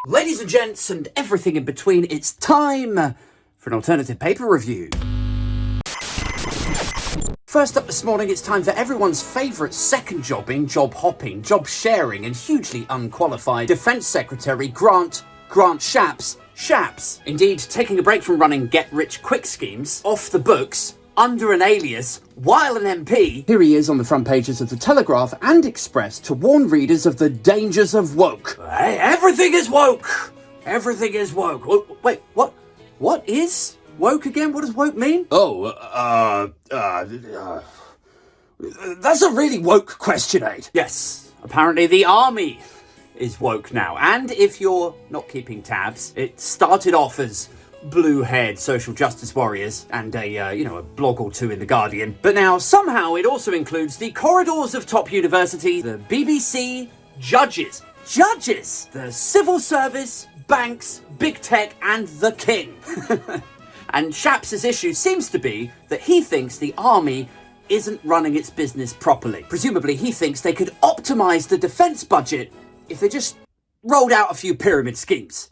Ladies and gents, and everything in between, it's time for an alternative paper review. First up this morning, it's time for everyone's favourite second jobbing, job hopping, job sharing, and hugely unqualified Defence Secretary Grant Shapps. Indeed, taking a break from running get-rich-quick schemes off the books under an alias while an MP. Here he is on the front pages of the Telegraph and Express to warn readers of the dangers of woke. Hey, everything is woke. Everything is woke. Wait, what? What is woke again? What does woke mean? That's a really woke question, Aid. Yes, apparently the army is woke now. And if you're not keeping tabs, it started off as blue-haired social justice warriors and a blog or two in The Guardian. But now somehow it also includes the corridors of top university, the BBC, judges, the civil service, banks, big tech, and the king. And Shapps' issue seems to be that he thinks the army isn't running its business properly. Presumably he thinks they could optimise the defence budget if they just rolled out a few pyramid schemes.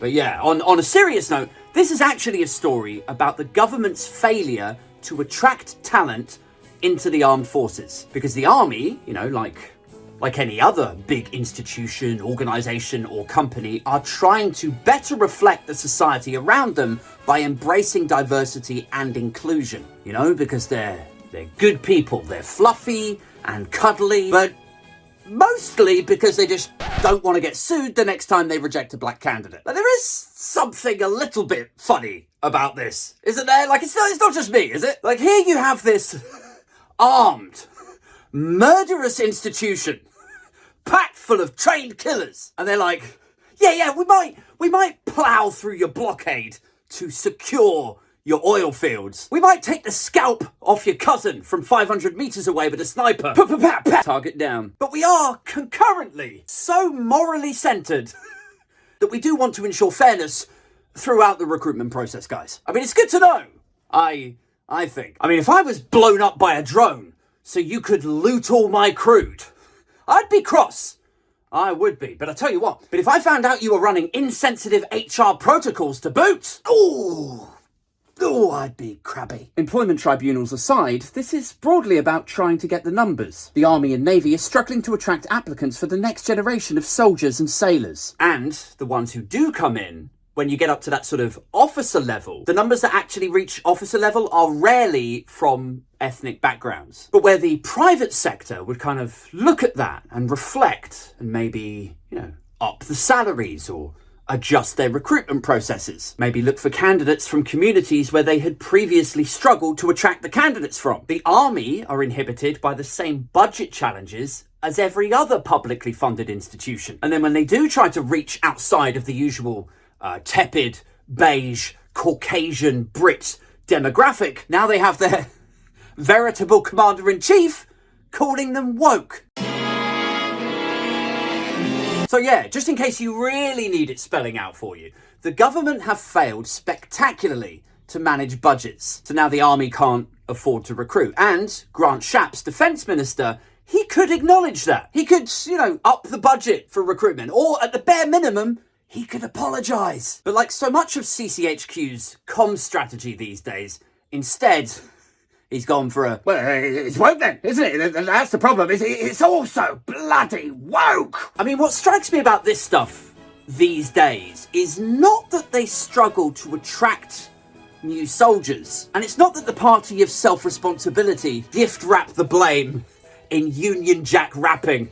But yeah, on a serious note, this is actually a story about the government's failure to attract talent into the armed forces. Because the army, like any other big institution, organisation or company, are trying to better reflect the society around them by embracing diversity and inclusion. Because they're good people, they're fluffy and cuddly, but mostly because they just don't want to get sued the next time they reject a black candidate. Now, there is something a little bit funny about this, isn't there? It's not just me, is it? Here you have this armed, murderous institution packed full of trained killers, and they're like, yeah, we might plough through your blockade to secure your oil fields. We might take the scalp off your cousin from 500 metres away with a sniper. Target down. But we are concurrently so morally centred that we do want to ensure fairness throughout the recruitment process, guys. It's good to know. I think. If I was blown up by a drone so you could loot all my crude, I'd be cross. I would be. But I tell you what, but if I found out you were running insensitive HR protocols to boot, I'd be crabby. Employment tribunals aside, this is broadly about trying to get the numbers. The Army and Navy are struggling to attract applicants for the next generation of soldiers and sailors. And the ones who do come in, when you get up to that sort of officer level, the numbers that actually reach officer level are rarely from ethnic backgrounds. But where the private sector would kind of look at that and reflect and maybe, up the salaries or adjust their recruitment processes. Maybe look for candidates from communities where they had previously struggled to attract the candidates from. The army are inhibited by the same budget challenges as every other publicly funded institution. And then when they do try to reach outside of the usual tepid, beige, Caucasian, Brit demographic, now they have their veritable commander-in-chief calling them woke. So yeah, just in case you really need it spelling out for you, the government have failed spectacularly to manage budgets. So now the army can't afford to recruit. And Grant Shapps, defence minister, he could acknowledge that. He could, up the budget for recruitment. Or at the bare minimum, he could apologise. But like so much of CCHQ's comms strategy these days, instead, he's gone for it's woke then, isn't it? That's the problem. It's all so bloody woke. What strikes me about this stuff these days is not that they struggle to attract new soldiers. And it's not that the party of self-responsibility gift wrap the blame in Union Jack wrapping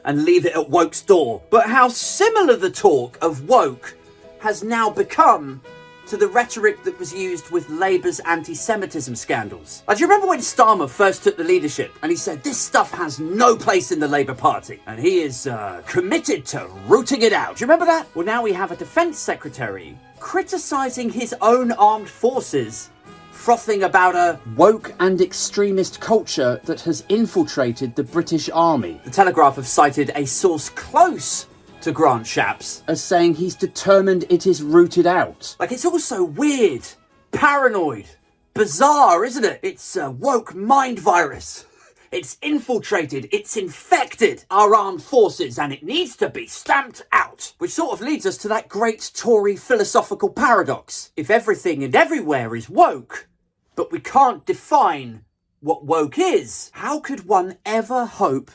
and leave it at woke's door. But how similar the talk of woke has now become to the rhetoric that was used with Labour's anti-Semitism scandals. Do you remember when Starmer first took the leadership and he said this stuff has no place in the Labour Party and he is committed to rooting it out? Do you remember that? Well, now we have a defence secretary criticising his own armed forces, frothing about a woke and extremist culture that has infiltrated the British Army. The Telegraph have cited a source close to Grant Shapps as saying he's determined it is rooted out. It's all so weird, paranoid, bizarre, isn't it? It's a woke mind virus. It's infiltrated, it's infected our armed forces, and it needs to be stamped out. Which sort of leads us to that great Tory philosophical paradox. If everything and everywhere is woke, but we can't define what woke is, how could one ever hope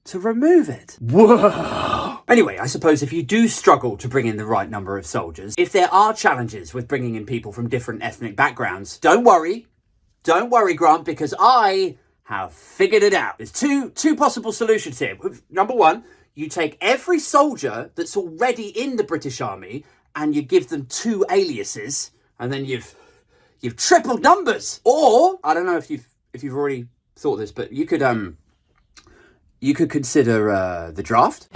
to remove it? Whoa! Anyway, I suppose if you do struggle to bring in the right number of soldiers, if there are challenges with bringing in people from different ethnic backgrounds, don't worry, Grant, because I have figured it out. There's two possible solutions here. Number one, you take every soldier that's already in the British Army and you give them 2 aliases, and then you've tripled numbers. Or I don't know if you've already thought this, but you could consider the draft.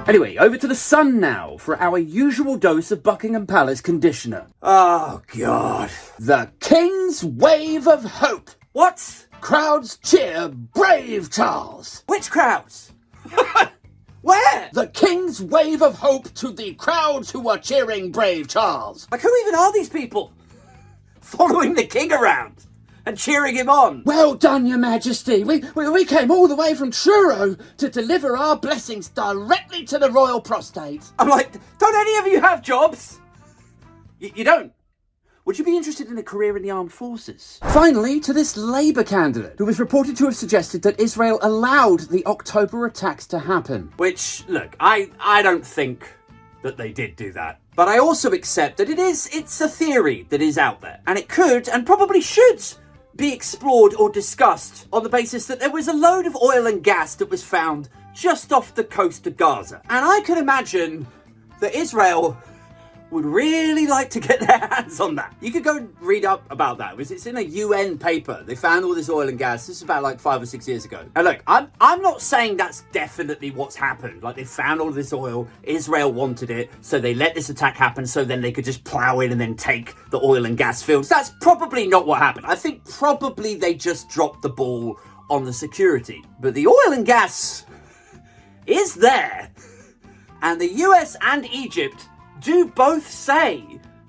Anyway, over to the Sun now for our usual dose of Buckingham Palace conditioner. Oh, God. The King's Wave of Hope. What? Crowds cheer brave Charles. Which crowds? Where? The King's Wave of Hope to the crowds who are cheering brave Charles. Like, who even are these people? Following the king around and cheering him on. Well done, Your Majesty. We came all the way from Truro to deliver our blessings directly to the royal prostate. I'm like, don't any of you have jobs? You don't? Would you be interested in a career in the armed forces? Finally, to this Labour candidate, who was reported to have suggested that Israel allowed the October attacks to happen. Which, look, I don't think that they did do that. But I also accept that it's a theory that is out there. And it could, and probably should, be explored or discussed on the basis that there was a load of oil and gas that was found just off the coast of Gaza. And I could imagine that Israel would really like to get their hands on that. You could go and read up about that. It's in a UN paper. They found all this oil and gas. This is about like 5 or 6 years ago. And look, I'm not saying that's definitely what's happened. Like, they found all this oil, Israel wanted it, so they let this attack happen so then they could just plow in and then take the oil and gas fields. That's probably not what happened. I think probably they just dropped the ball on the security. But the oil and gas is there. And the US and Egypt do both say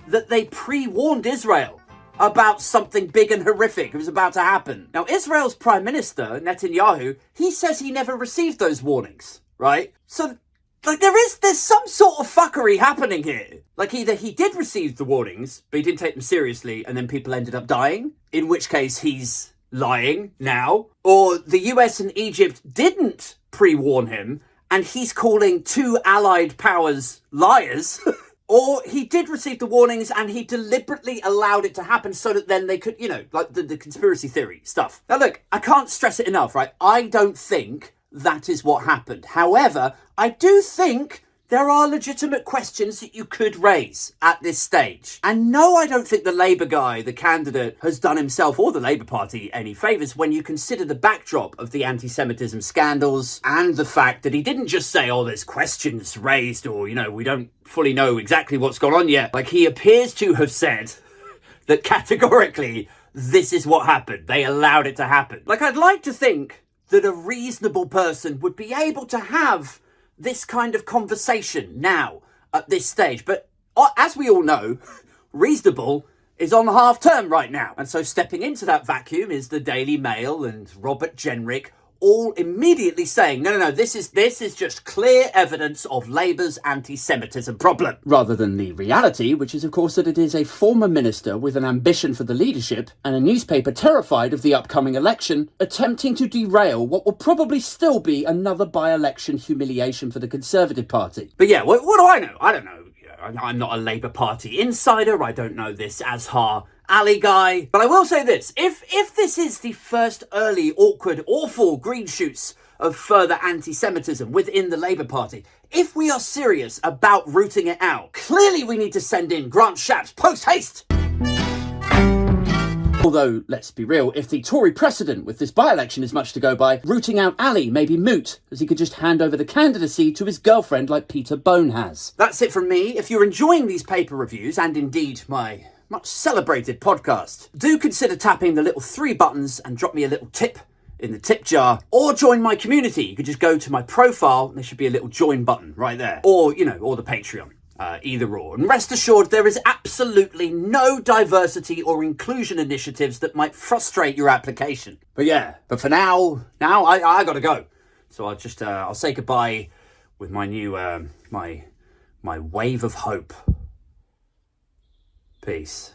that they pre-warned Israel about something big and horrific was about to happen. Now, Israel's Prime Minister, Netanyahu, he says he never received those warnings, right? So, like, there's some sort of fuckery happening here. Like, either he did receive the warnings, but he didn't take them seriously, and then people ended up dying, in which case he's lying now, or the US and Egypt didn't pre-warn him, and he's calling 2 allied powers liars, or he did receive the warnings and he deliberately allowed it to happen so that then they could, like the conspiracy theory stuff. Now look, I can't stress it enough, right? I don't think that is what happened. However, I do think there are legitimate questions that you could raise at this stage. And no, I don't think the Labour guy, the candidate, has done himself or the Labour Party any favours when you consider the backdrop of the anti-Semitism scandals and the fact that he didn't just say, oh, there's questions raised or, we don't fully know exactly what's gone on yet. Like, he appears to have said that categorically, this is what happened. They allowed it to happen. Like, I'd like to think that a reasonable person would be able to have this kind of conversation now at this stage. But as we all know, reasonable is on half term right now. And so stepping into that vacuum is the Daily Mail and Robert Jenrick all immediately saying, no, this is just clear evidence of Labour's anti-Semitism problem. Rather than the reality, which is, of course, that it is a former minister with an ambition for the leadership and a newspaper terrified of the upcoming election, attempting to derail what will probably still be another by-election humiliation for the Conservative Party. But yeah, what do I know? I don't know. I'm not a Labour Party insider. I don't know this Azhar Ali guy. But I will say this. If this is the first early, awkward, awful green shoots of further anti-Semitism within the Labour Party, if we are serious about rooting it out, clearly we need to send in Grant Shapps post-haste. Although, let's be real, if the Tory precedent with this by-election is much to go by, rooting out Ali may be moot, as he could just hand over the candidacy to his girlfriend like Peter Bone has. That's it from me. If you're enjoying these paper reviews, and indeed my much celebrated podcast, do consider tapping the little 3 buttons and drop me a little tip in the tip jar, or join my community. You could just go to my profile and there should be a little join button right there, or, or the Patreon. either or. And rest assured, there is absolutely no diversity or inclusion initiatives that might frustrate your application. But for now I gotta go. So I'll say goodbye with my new, my wave of hope. Peace.